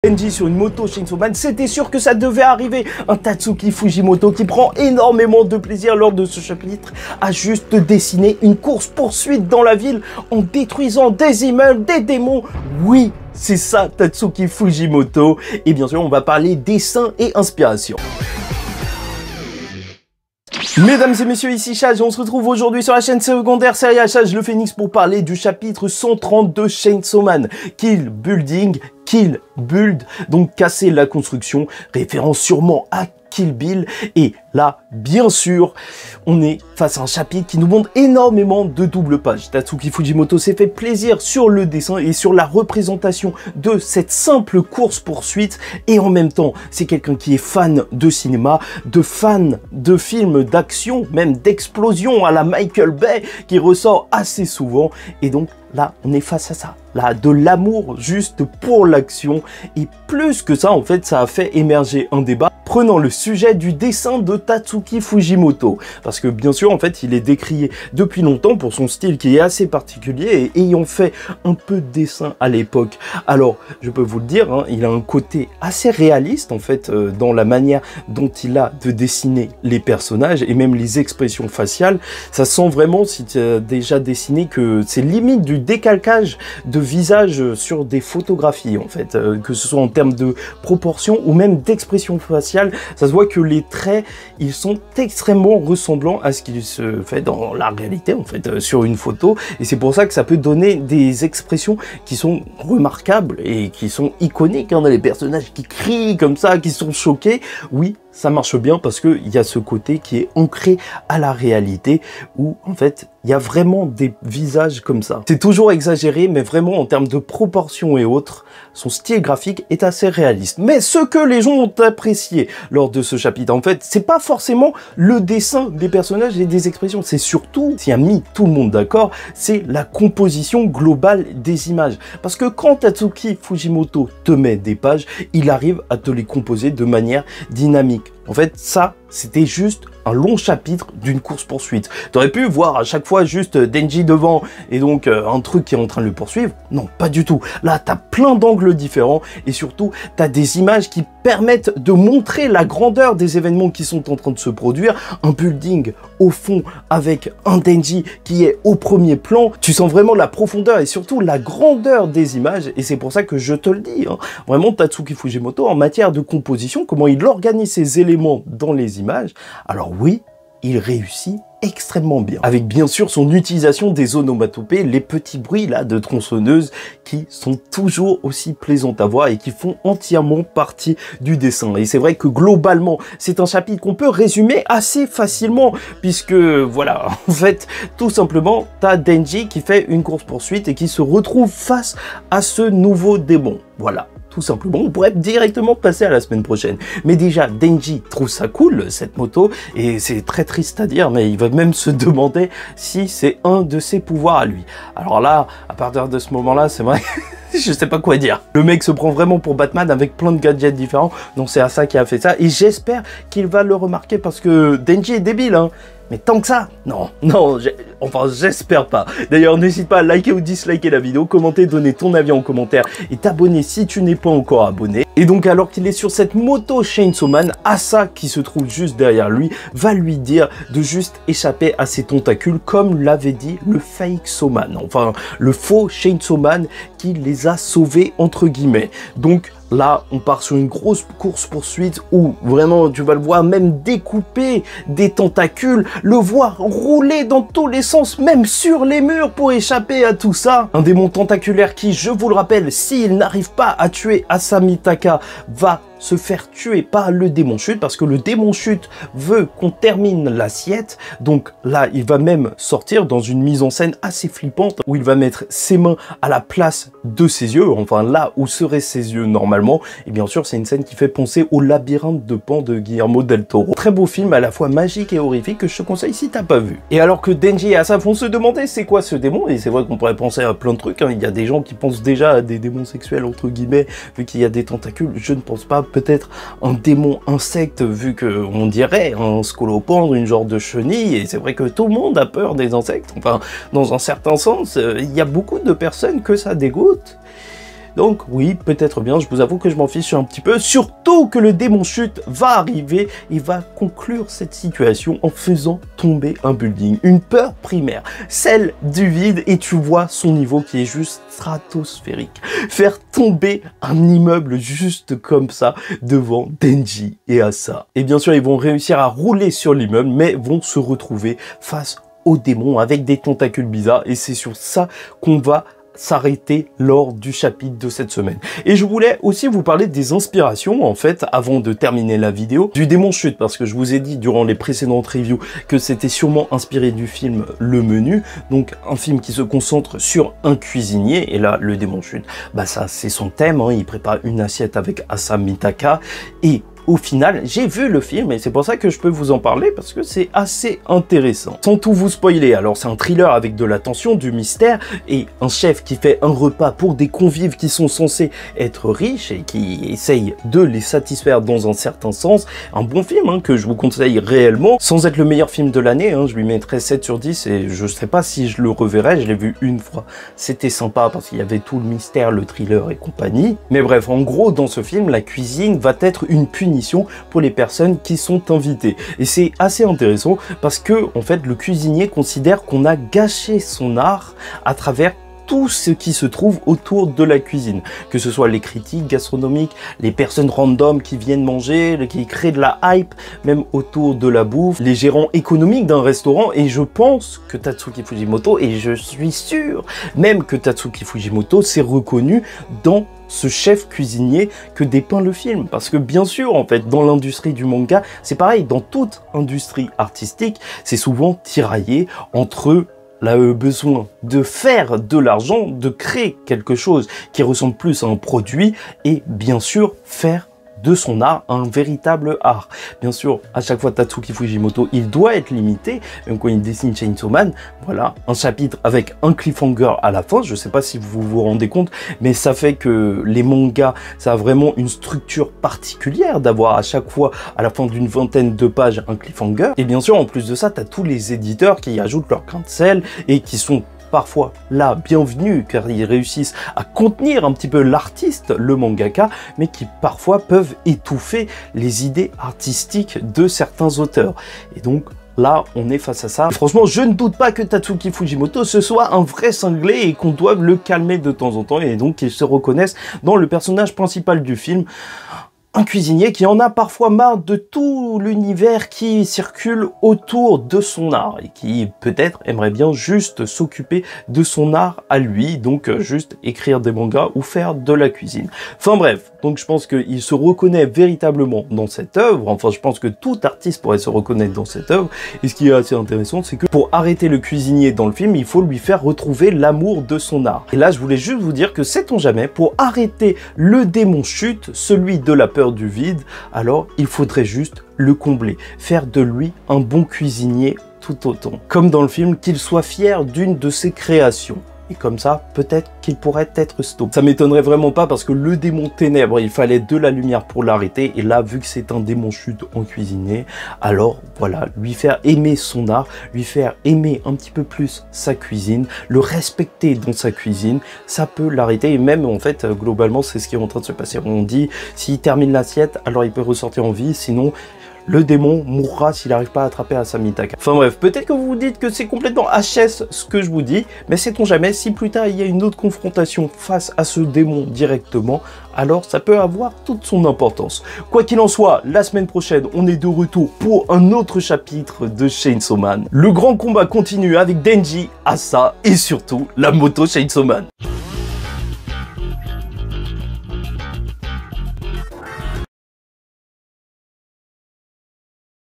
Denji sur une moto Chainsaw Man, c'était sûr que ça devait arriver. Un Tatsuki Fujimoto qui prend énormément de plaisir lors de ce chapitre à juste dessiner une course-poursuite dans la ville en détruisant des immeubles, des démons. Oui, c'est ça Tatsuki Fujimoto. Et bien sûr, on va parler dessin et inspiration. Mesdames et messieurs, ici Chage et on se retrouve aujourd'hui sur la chaîne secondaire Série Chage le Phénix pour parler du chapitre 130 de Chainsaw Man, Kill Building, Kill Build, donc casser la construction, référence sûrement à Kill Bill. Et là, bien sûr, on est face à un chapitre qui nous montre énormément de double pages. Tatsuki Fujimoto s'est fait plaisir sur le dessin et sur la représentation de cette simple course-poursuite. Et en même temps, c'est quelqu'un qui est fan de cinéma, fan de films d'action, même d'explosion à la Michael Bay, qui ressort assez souvent. Et donc, là, on est face à ça. Là, de l'amour juste pour l'action. Et plus que ça, en fait, ça a fait émerger un débat prenant le sujet du dessin de Tatsuki Fujimoto. Parce que, bien sûr, en fait, il est décrié depuis longtemps pour son style qui est assez particulier et ayant fait un peu de dessin à l'époque. Alors, je peux vous le dire, hein, il a un côté assez réaliste, en fait, dans la manière dont il a de dessiner les personnages et même les expressions faciales. Ça sent vraiment, si tu as déjà dessiné, que c'est limite du décalcage de visage sur des photographies, en fait, que ce soit en termes de proportion ou même d'expression faciale. Ça se voit que les traits, ils sont extrêmement ressemblants à ce qui se fait dans la réalité, en fait, sur une photo. Et c'est pour ça que ça peut donner des expressions qui sont remarquables et qui sont iconiques. On a les personnages qui crient comme ça, qui sont choqués. Oui, ça marche bien parce qu'il y a ce côté qui est ancré à la réalité où, en fait, il y a vraiment des visages comme ça. C'est toujours exagéré, mais vraiment en termes de proportions et autres, son style graphique est assez réaliste. Mais ce que les gens ont apprécié lors de ce chapitre, en fait, c'est pas forcément le dessin des personnages et des expressions, c'est surtout, ce qui a mis tout le monde d'accord, c'est la composition globale des images. Parce que quand Tatsuki Fujimoto te met des pages, il arrive à te les composer de manière dynamique. En fait, ça, c'était juste un long chapitre d'une course-poursuite. Tu aurais pu voir à chaque fois juste Denji devant et donc un truc qui est en train de le poursuivre. Non, pas du tout. Là, tu as plein d'angles différents et surtout, tu as des images qui permettent de montrer la grandeur des événements qui sont en train de se produire. Un building au fond avec un Denji qui est au premier plan. Tu sens vraiment la profondeur et surtout la grandeur des images et c'est pour ça que je te le dis. Hein. Vraiment, Tatsuki Fujimoto, en matière de composition, comment il organise ses éléments dans les images. Alors oui, il réussit extrêmement bien. Avec bien sûr son utilisation des onomatopées, les petits bruits là de tronçonneuse qui sont toujours aussi plaisants à voir et qui font entièrement partie du dessin. Et c'est vrai que globalement, c'est un chapitre qu'on peut résumer assez facilement puisque voilà, en fait, tout simplement, t'as Denji qui fait une course-poursuite et qui se retrouve face à ce nouveau démon. Voilà. Tout simplement, on pourrait directement passer à la semaine prochaine. Mais déjà, Denji trouve ça cool, cette moto, et c'est très triste à dire, mais il va même se demander si c'est un de ses pouvoirs à lui. Alors là, à partir de ce moment-là, c'est vrai, je sais pas quoi dire. Le mec se prend vraiment pour Batman avec plein de gadgets différents, donc c'est à ça qu'il a fait ça, et j'espère qu'il va le remarquer parce que Denji est débile, hein. Mais tant que ça, non, enfin j'espère pas. D'ailleurs, n'hésite pas à liker ou disliker la vidéo, commenter, donner ton avis en commentaire et t'abonner si tu n'es pas encore abonné. Et donc alors qu'il est sur cette moto Chainsaw Man, Asa, qui se trouve juste derrière lui, va lui dire de juste échapper à ses tentacules comme l'avait dit le fake Sawman, enfin le faux Chainsaw Man qui les a sauvés entre guillemets. Donc là, on part sur une grosse course-poursuite où vraiment tu vas le voir même découper des tentacules, le voir rouler dans tous les sens, même sur les murs pour échapper à tout ça. Un démon tentaculaire qui, je vous le rappelle, s'il n'arrive pas à tuer Asamitaka, va se faire tuer par le démon chute parce que le démon chute veut qu'on termine l'assiette. Donc là, il va même sortir dans une mise en scène assez flippante où il va mettre ses mains à la place de ses yeux, enfin là où seraient ses yeux normalement. Et bien sûr, c'est une scène qui fait penser au Labyrinthe de Pan de Guillermo del Toro. Très beau film à la fois magique et horrifique que je te conseille si t'as pas vu. Et alors que Denji et Asa vont se demander c'est quoi ce démon, et c'est vrai qu'on pourrait penser à plein de trucs, hein. Il y a des gens qui pensent déjà à des démons sexuels entre guillemets vu qu'il y a des tentacules. Je ne pense pas. Peut-être un démon insecte vu que on dirait un scolopendre, une genre de chenille, et c'est vrai que tout le monde a peur des insectes, enfin dans un certain sens, il y a beaucoup de personnes que ça dégoûte. Donc oui, peut-être bien, je vous avoue que je m'en fiche un petit peu, surtout que le démon chute va arriver et va conclure cette situation en faisant tomber un building. Une peur primaire, celle du vide, et tu vois son niveau qui est juste stratosphérique. Faire tomber un immeuble juste comme ça devant Denji et Asa. Et bien sûr, ils vont réussir à rouler sur l'immeuble, mais vont se retrouver face aux démons avec des tentacules bizarres, et c'est sur ça qu'on va s'arrêter lors du chapitre de cette semaine. Et je voulais aussi vous parler des inspirations, en fait, avant de terminer la vidéo, du démon chute, parce que je vous ai dit durant les précédentes reviews que c'était sûrement inspiré du film Le Menu, donc un film qui se concentre sur un cuisinier, et là, le démon chute, bah ça, c'est son thème, hein, il prépare une assiette avec Asa Mitaka, et au final, j'ai vu le film et c'est pour ça que je peux vous en parler parce que c'est assez intéressant. Sans tout vous spoiler, alors c'est un thriller avec de la tension, du mystère et un chef qui fait un repas pour des convives qui sont censés être riches et qui essayent de les satisfaire dans un certain sens. Un bon film hein, que je vous conseille réellement, sans être le meilleur film de l'année, hein, je lui mettrais 7 sur 10 et je sais pas si je le reverrai, je l'ai vu une fois. C'était sympa parce qu'il y avait tout le mystère, le thriller et compagnie. Mais bref, en gros, dans ce film, la cuisine va être une punition pour les personnes qui sont invitées. Et c'est assez intéressant parce que, en fait, le cuisinier considère qu'on a gâché son art à travers tout ce qui se trouve autour de la cuisine, que ce soit les critiques gastronomiques, les personnes random qui viennent manger, qui créent de la hype, même autour de la bouffe, les gérants économiques d'un restaurant, et je pense que Tatsuki Fujimoto, et je suis sûr même que Tatsuki Fujimoto s'est reconnu dans ce chef cuisinier que dépeint le film. Parce que bien sûr, en fait, dans l'industrie du manga, c'est pareil, dans toute industrie artistique, c'est souvent tiraillé entre le besoin de faire de l'argent, de créer quelque chose qui ressemble plus à un produit, et bien sûr, faire de son art un véritable art. Bien sûr, à chaque fois Tatsuki Fujimoto, il doit être limité, même quand il dessine Chainsaw Man, voilà, un chapitre avec un cliffhanger à la fin, je sais pas si vous vous rendez compte, mais ça fait que les mangas, ça a vraiment une structure particulière d'avoir à chaque fois, à la fin d'une vingtaine de pages, un cliffhanger. Et bien sûr, en plus de ça, t'as tous les éditeurs qui ajoutent leur grain de sel et qui sont parfois là, bienvenue, car ils réussissent à contenir un petit peu l'artiste, le mangaka, mais qui parfois peuvent étouffer les idées artistiques de certains auteurs. Et donc, là, on est face à ça. Et franchement, je ne doute pas que Tatsuki Fujimoto ce soit un vrai cinglé et qu'on doive le calmer de temps en temps, et donc qu'il se reconnaisse dans le personnage principal du film. Un cuisinier qui en a parfois marre de tout l'univers qui circule autour de son art et qui peut-être aimerait bien juste s'occuper de son art à lui, donc juste écrire des mangas ou faire de la cuisine. Enfin bref, donc je pense qu'il se reconnaît véritablement dans cette œuvre, enfin je pense que tout artiste pourrait se reconnaître dans cette œuvre, et ce qui est assez intéressant, c'est que pour arrêter le cuisinier dans le film, il faut lui faire retrouver l'amour de son art. Et là, je voulais juste vous dire que sait-on jamais, pour arrêter le démon chute, celui de la peur du vide, alors il faudrait juste le combler, faire de lui un bon cuisinier tout autant. Comme dans le film, qu'il soit fier d'une de ses créations. Et comme ça, peut-être qu'il pourrait être stop. Ça m'étonnerait vraiment pas parce que le démon ténèbres, il fallait de la lumière pour l'arrêter. Et là, vu que c'est un démon chute en cuisinier, alors voilà, lui faire aimer son art, lui faire aimer un petit peu plus sa cuisine, le respecter dans sa cuisine, ça peut l'arrêter. Et même, en fait, globalement, c'est ce qui est en train de se passer. On dit, s'il termine l'assiette, alors il peut ressortir en vie, sinon le démon mourra s'il n'arrive pas à attraper Asa Mitaka. Enfin bref, peut-être que vous vous dites que c'est complètement HS ce que je vous dis, mais sait-on jamais, si plus tard il y a une autre confrontation face à ce démon directement, alors ça peut avoir toute son importance. Quoi qu'il en soit, la semaine prochaine, on est de retour pour un autre chapitre de Chainsaw Man. Le grand combat continue avec Denji, Asa et surtout la moto Chainsaw Man.